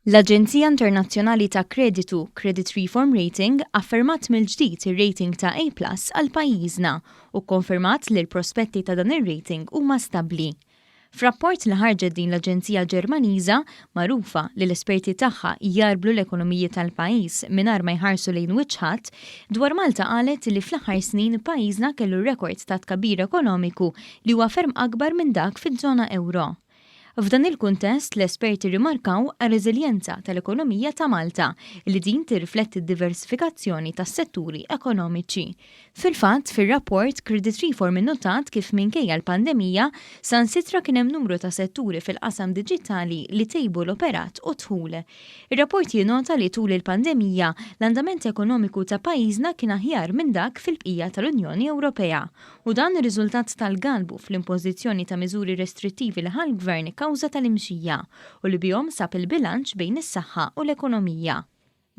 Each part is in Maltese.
L-Aġenzija Internazzjonali ta' Kreditu, Creditreform Rating, affermat mill-ġdid ir-rating ta' A+ għal pajjiżna u kkonfermat li l-prospetti ta' dan ir-rating huma stabbli. F'rapport li ħarġet din l-Aġenzija Ġermaniża, magħrufa li l-esperti tagħha jarblu l-ekonomiji tal-pajjiż mingħajr ma jħarsu lejn wiċċ ħadd, dwar Malta qalet li fl-aħħar snin pajjiżna kellu rekord ta' tkabbir ekonomiku li huwa ferm akbar minn dak fiż-żona Ewro. F'dan il-kuntest l-esperti rimarkaw għar-reżiljenza tal-ekonomija ta' Malta li din tirrifletti d-diversifikazzjoni tas-setturi ekonomiċi. Fil-fatt, fir-rapport Creditreform innotat kif minkejja l-pandemija sansitra kien hemm numru ta' setturi fil-qasam diġitali li tejbu l-operat u dħul. Ir-rapport jinota li tul il-pandemija l-andament ekonomiku ta' pajjiżna kien aħjar minn dak fil-bqija tal-Unjoni Ewropea u dan ir-riżultat tal-galbu fl-impożizzjoni ta' miżuri restrittivi li għall-Gvern kawża tal-imxija u li bihom sab il-bilanċ bejn is-saħħa u l-ekonomija.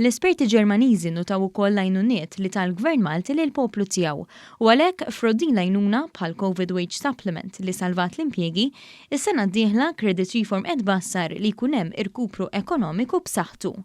L-esperti Ġermaniżi nnutaw ukoll l-għajnuniet li tal-Gvern Malti lil poplu tiegħu u għalhekk f'roddin l-għajnuna bħal Covid Wage Supplement li salvat l-impjiegi, is-sena d-dieħla Creditreform qed bassar li jkun hemm irkupru ekonomiku b'saħħtu.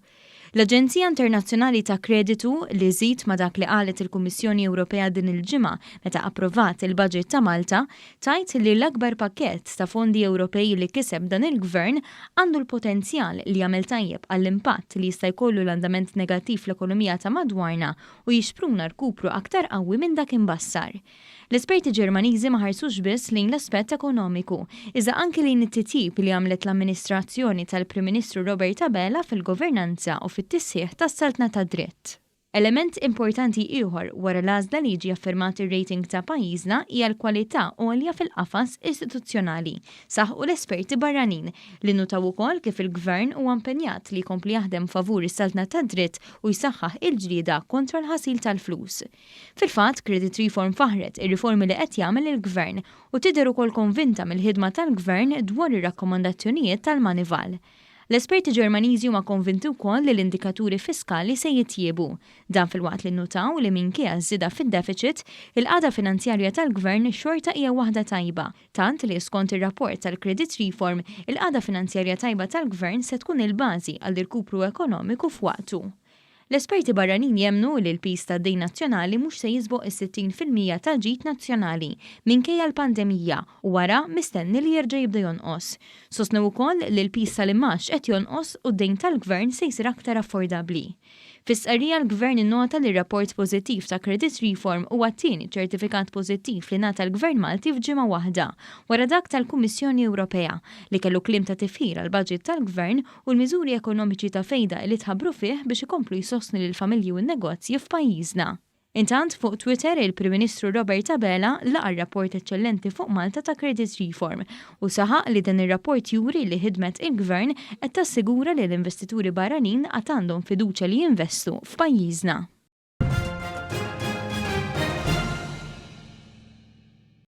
L-Aġenzija Internazzjonali ta' Kreditu li żid ma' dak li qalet il-Kummissjoni Ewropea din il-ġimgħa meta approvat il-budget ta' Malta, tajt li l-akbar pakkett ta' fondi Ewropej li kiseb dan il-Gvern għandu l-potenzjal li jagħmel tajjeb għall-impatt li jista' jkollu l-andament negattiv fl-ekonomija ta' madwarna u jixpruna rkupru aktar qawwi minn dak imbassar. L-esperti Ġermaniżi ma ħarsux biss lejn l-aspett ekonomiku, iżda anke lejn it-titjib li għamlet l-amministrazzjoni tal-Prim Ministru Robert Abela fil-governanza u fit-tisħiħ tas-saltna ta' dritt. Element importanti ieħor wara l-għażla li jiġi affermat ir-rating ta' pajjiżna hija l-kwalità għolja fil-qafas istituzzjonali, saħħu l-esperti barranin li nnutaw ukoll kif il-Gvern huwa impenjat li jkompli jaħdem favur is-saltna ta' dritt u jsaħħaħ il-ġlieda kontra l-ħasil tal-flus. Fil-fatt, Creditreform faħret ir-riformi li qed jagħmel il-Gvern u tidher ukoll konvinta mill-ħidma tal-Gvern dwar ir-rakkomandazzjonijiet tal-Manival. L-esperti Ġermaniżi huma konvinti wkoll li l-indikaturi fiskali se jitjiebu. Dan fil-waqt li nnutaw li minkejja żieda fid-deficit, il-qagħda finanzjarja tal-Gvern xorta hija waħda tajba, tant li skont ir-rapport tal-Creditreform il-qagħda finanzjarja tajba tal-Gvern se tkun il-bażi għall-irkupru ekonomiku f'waqtu. L-esperti barranin jemnu li l-pis ta' dejn nazzjonali mhux se jisboq is-60% tal-ġid nazzjonali minkejja l-pandemija u wara mistenni li jerġa' jibda jonqos. Sostnew ukoll li l-pis tal-imax qed jonqos u d-dejn tal-Gvern se jsir aktar affordabbli. Fis-qarrija l-Gvern innota li r-rapport pożittiv ta' Creditreform huwa t-tieni ċertifikat pożittiv li ngħata l-Gvern Malti f'ġimgħa waħda wara dak tal-Kummissjoni Ewropea li kellu kliem ta' tifħir għall-baġġett tal-Gvern u l-miżuri ekonomiċi ta' fejda li tħabbru fih biex ikomplu jsostnu lill-familji u n-negozji f'pajjiżna. Intant fuq Twitter il-Prim Ministru Robert Abela laqa rapport eċċellenti fuq Malta ta' Creditreform u saħaq li dan ir-rapport juri li ħidmet il-Gvern qed tassigura li l-investituri barranin għad għandhom fiduċja li jinvestu f'pajjiżna.